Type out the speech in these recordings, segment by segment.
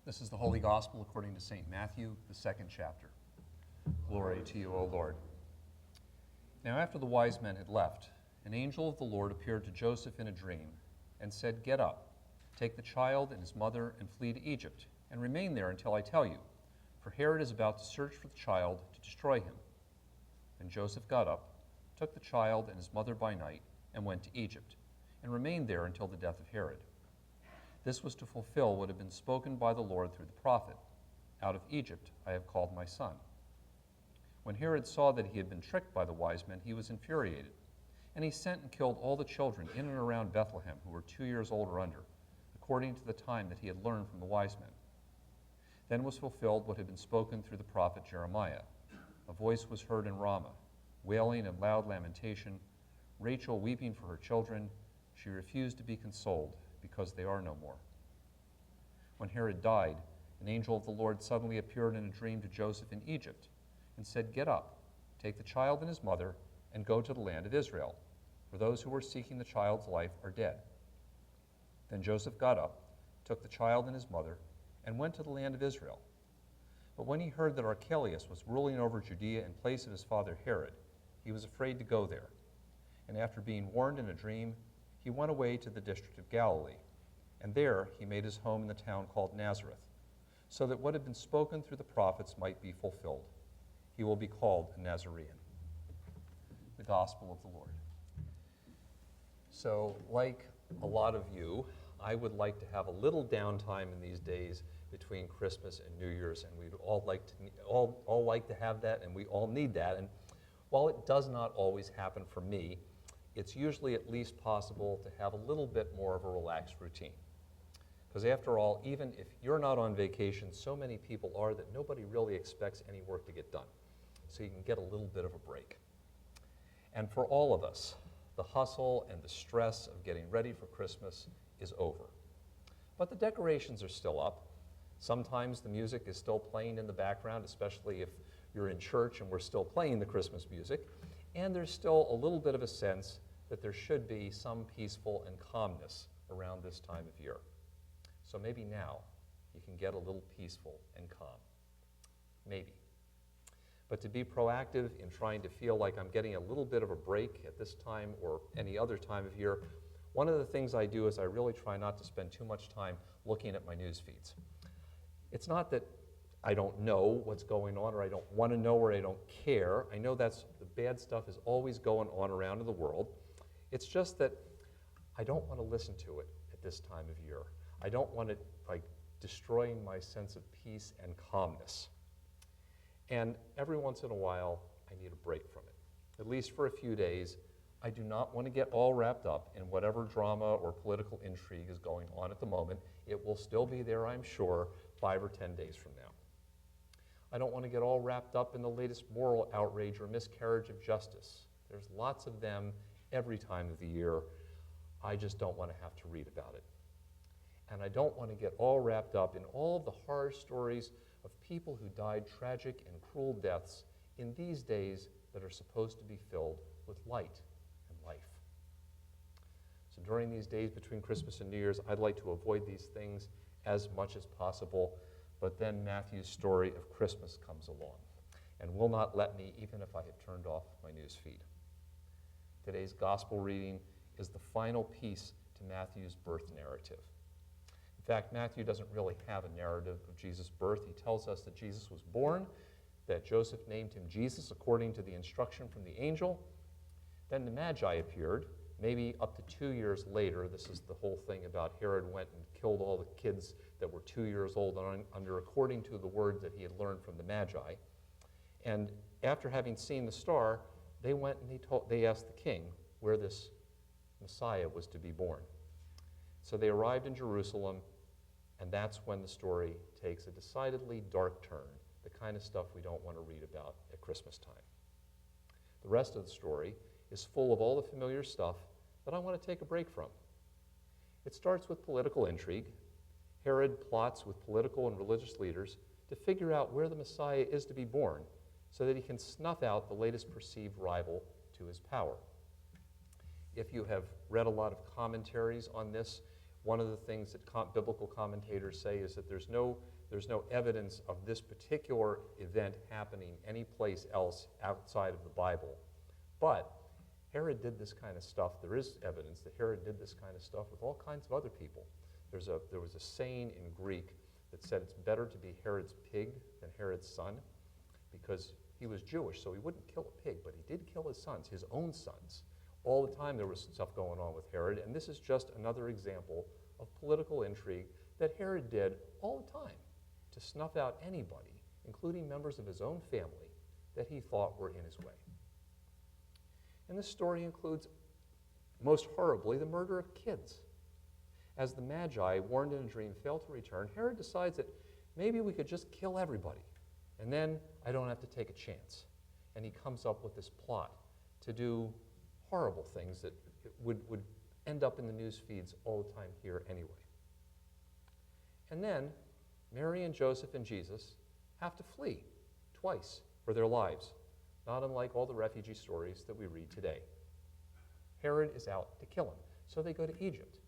This is the Holy Gospel according to St. Matthew, the second chapter. Glory to you, O Lord. Now after the wise men had left, an angel of the Lord appeared to Joseph in a dream and said, "Get up, take the child and his mother and flee to Egypt, and remain there until I tell you, for Herod is about to search for the child to destroy him." Then Joseph got up, took the child and his mother by night, and went to Egypt, and remained there until the death of Herod. This was to fulfill what had been spoken by the Lord through the prophet, "Out of Egypt I have called my son." When Herod saw that he had been tricked by the wise men, he was infuriated, and he sent and killed all the children in and around Bethlehem who were 2 years old or under, according to the time that he had learned from the wise men. Then was fulfilled what had been spoken through the prophet Jeremiah. A voice was heard in Ramah, wailing and loud lamentation, Rachel weeping for her children. She refused to be consoled, because they are no more. When Herod died, an angel of the Lord suddenly appeared in a dream to Joseph in Egypt and said, "Get up, take the child and his mother, and go to the land of Israel, for those who were seeking the child's life are dead." Then Joseph got up, took the child and his mother, and went to the land of Israel. But when he heard that Archelaus was ruling over Judea in place of his father Herod, he was afraid to go there. And after being warned in a dream, he went away to the district of Galilee, and there he made his home in the town called Nazareth, so that what had been spoken through the prophets might be fulfilled. He will be called a Nazarene. The Gospel of the Lord. So, like a lot of you, I would like to have a little downtime in these days between Christmas and New Year's, and we'd all like to have that, and we all need that. And while it does not always happen for me, it's usually at least possible to have a little bit more of a relaxed routine. Because after all, even if you're not on vacation, so many people are that nobody really expects any work to get done. So you can get a little bit of a break. And for all of us, the hustle and the stress of getting ready for Christmas is over. But the decorations are still up. Sometimes the music is still playing in the background, especially if you're in church and we're still playing the Christmas music. And there's still a little bit of a sense that there should be some peaceful and calmness around this time of year. So maybe now you can get a little peaceful and calm. Maybe. But to be proactive in trying to feel like I'm getting a little bit of a break at this time or any other time of year, one of the things I do is I really try not to spend too much time looking at my news feeds. It's not that I don't know what's going on or I don't want to know or I don't care. I know that's the bad stuff is always going on around in the world. It's just that I don't want to listen to it at this time of year. I don't want it destroying my sense of peace and calmness. And every once in a while, I need a break from it. At least for a few days, I do not want to get all wrapped up in whatever drama or political intrigue is going on at the moment. It will still be there, I'm sure, 5 or 10 days from now. I don't want to get all wrapped up in the latest moral outrage or miscarriage of justice. There's lots of them every time of the year. I just don't want to have to read about it. And I don't want to get all wrapped up in all of the horror stories of people who died tragic and cruel deaths in these days that are supposed to be filled with light and life. So during these days between Christmas and New Year's, I'd like to avoid these things as much as possible. But then Matthew's story of Christmas comes along and will not let me, even if I have turned off my news feed. Today's gospel reading is the final piece to Matthew's birth narrative. In fact, Matthew doesn't really have a narrative of Jesus' birth. He tells us that Jesus was born, that Joseph named him Jesus according to the instruction from the angel. Then the Magi appeared, maybe up to 2 years later. This is the whole thing about Herod went and killed all the kids that were 2 years old and under according to the word that he had learned from the Magi. And after having seen the star, they went and they asked the king where this Messiah was to be born. So they arrived in Jerusalem, and that's when the story takes a decidedly dark turn, the kind of stuff we don't want to read about at Christmas time. The rest of the story is full of all the familiar stuff that I want to take a break from. It starts with political intrigue. Herod plots with political and religious leaders to figure out where the Messiah is to be born so that he can snuff out the latest perceived rival to his power. If you have read a lot of commentaries on this, One of the things that biblical commentators say is that there's no evidence of this particular event happening any place else outside of the Bible. But Herod did this kind of stuff. There is evidence that Herod did this kind of stuff with all kinds of other people. There was a saying in Greek that said it's better to be Herod's pig than Herod's son, because he was Jewish, so he wouldn't kill a pig, but he did kill his sons, his own sons. All the time there was stuff going on with Herod, and this is just another example of political intrigue that Herod did all the time to snuff out anybody, including members of his own family, that he thought were in his way. And this story includes, most horribly, the murder of kids. As the Magi, warned in a dream, fail to return, Herod decides that maybe we could just kill everybody, and then I don't have to take a chance. And he comes up with this plot to do horrible things that would end up in the news feeds all the time here anyway. And then Mary and Joseph and Jesus have to flee twice for their lives, not unlike all the refugee stories that we read today. Herod is out to kill him, so they go to Egypt.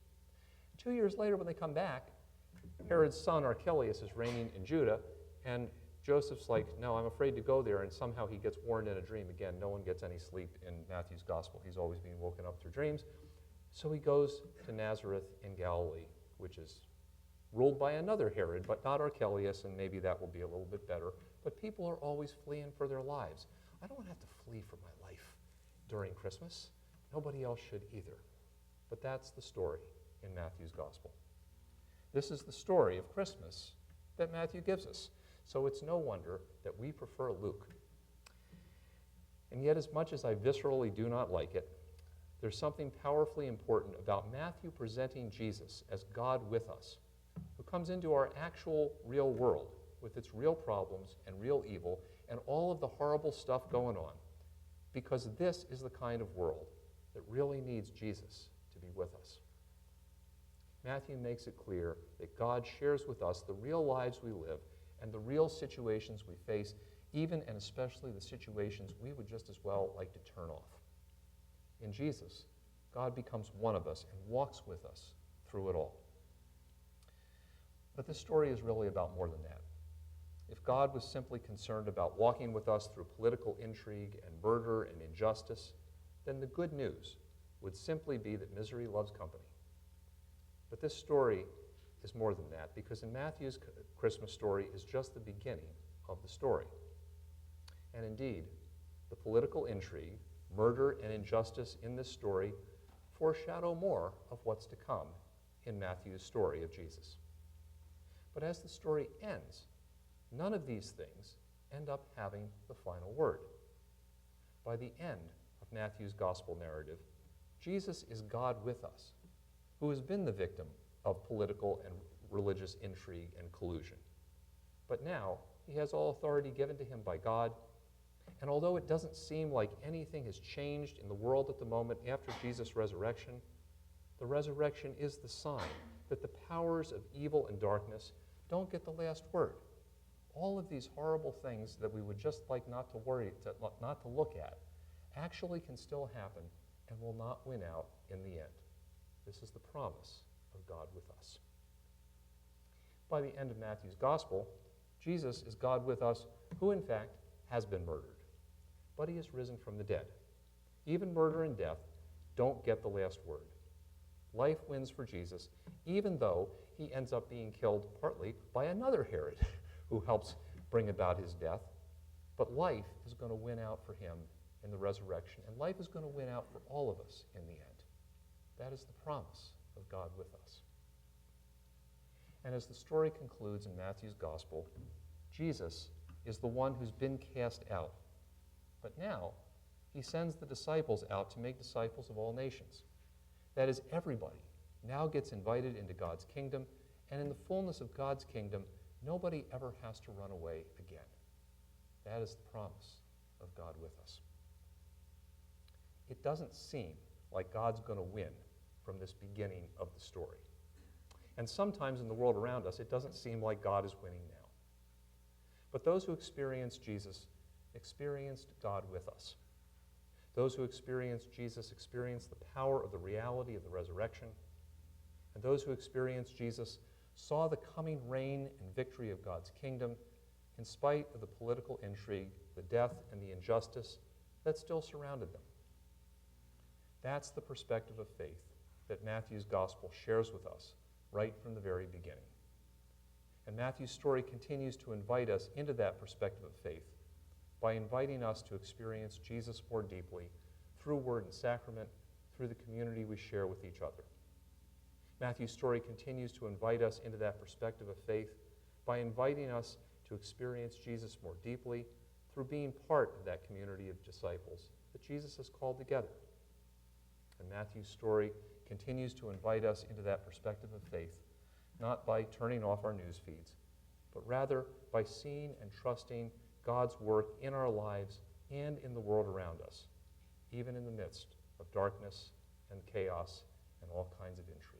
2 years later, when they come back, Herod's son Archelaus is reigning in Judah, and Joseph's like, no, I'm afraid to go there, and somehow he gets warned in a dream. Again, no one gets any sleep in Matthew's gospel. He's always being woken up through dreams. So he goes to Nazareth in Galilee, which is ruled by another Herod, but not Archelaus, and maybe that will be a little bit better. But people are always fleeing for their lives. I don't have to flee for my life during Christmas. Nobody else should either. But that's the story in Matthew's gospel. This is the story of Christmas that Matthew gives us. So it's no wonder that we prefer Luke. And yet, as much as I viscerally do not like it, there's something powerfully important about Matthew presenting Jesus as God with us, who comes into our actual real world with its real problems and real evil and all of the horrible stuff going on, because this is the kind of world that really needs Jesus to be with us. Matthew makes it clear that God shares with us the real lives we live and the real situations we face, even and especially the situations we would just as well like to turn off. In Jesus, God becomes one of us and walks with us through it all. But this story is really about more than that. If God was simply concerned about walking with us through political intrigue and murder and injustice, then the good news would simply be that misery loves company. But this story is more than that, because in Matthew's Christmas story is just the beginning of the story. And indeed, the political intrigue, murder, and injustice in this story foreshadow more of what's to come in Matthew's story of Jesus. But as the story ends, none of these things end up having the final word. By the end of Matthew's gospel narrative, Jesus is God with us, who has been the victim of political and religious intrigue and collusion. But now, he has all authority given to him by God, and although it doesn't seem like anything has changed in the world at the moment after Jesus' resurrection, the resurrection is the sign that the powers of evil and darkness don't get the last word. All of these horrible things that we would just like not to look at, actually can still happen and will not win out in the end. This is the promise of God with us. By the end of Matthew's gospel, Jesus is God with us, who in fact has been murdered. But he is risen from the dead. Even murder and death don't get the last word. Life wins for Jesus, even though he ends up being killed partly by another Herod who helps bring about his death. But life is going to win out for him in the resurrection, and life is going to win out for all of us in the end. That is the promise of God with us. And as the story concludes in Matthew's gospel, Jesus is the one who's been cast out. But now, he sends the disciples out to make disciples of all nations. That is, everybody now gets invited into God's kingdom, and in the fullness of God's kingdom, nobody ever has to run away again. That is the promise of God with us. It doesn't seem like God's going to win from this beginning of the story. And sometimes in the world around us, it doesn't seem like God is winning now. But those who experienced Jesus experienced God with us. Those who experienced Jesus experienced the power of the reality of the resurrection. And those who experienced Jesus saw the coming reign and victory of God's kingdom in spite of the political intrigue, the death, and the injustice that still surrounded them. That's the perspective of faith that Matthew's gospel shares with us right from the very beginning. And Matthew's story continues to invite us into that perspective of faith by inviting us to experience Jesus more deeply through word and sacrament, through the community we share with each other. Matthew's story continues to invite us into that perspective of faith by inviting us to experience Jesus more deeply through being part of that community of disciples that Jesus has called together. And Matthew's story continues to invite us into that perspective of faith, not by turning off our news feeds, but rather by seeing and trusting God's work in our lives and in the world around us, even in the midst of darkness and chaos and all kinds of intrigue.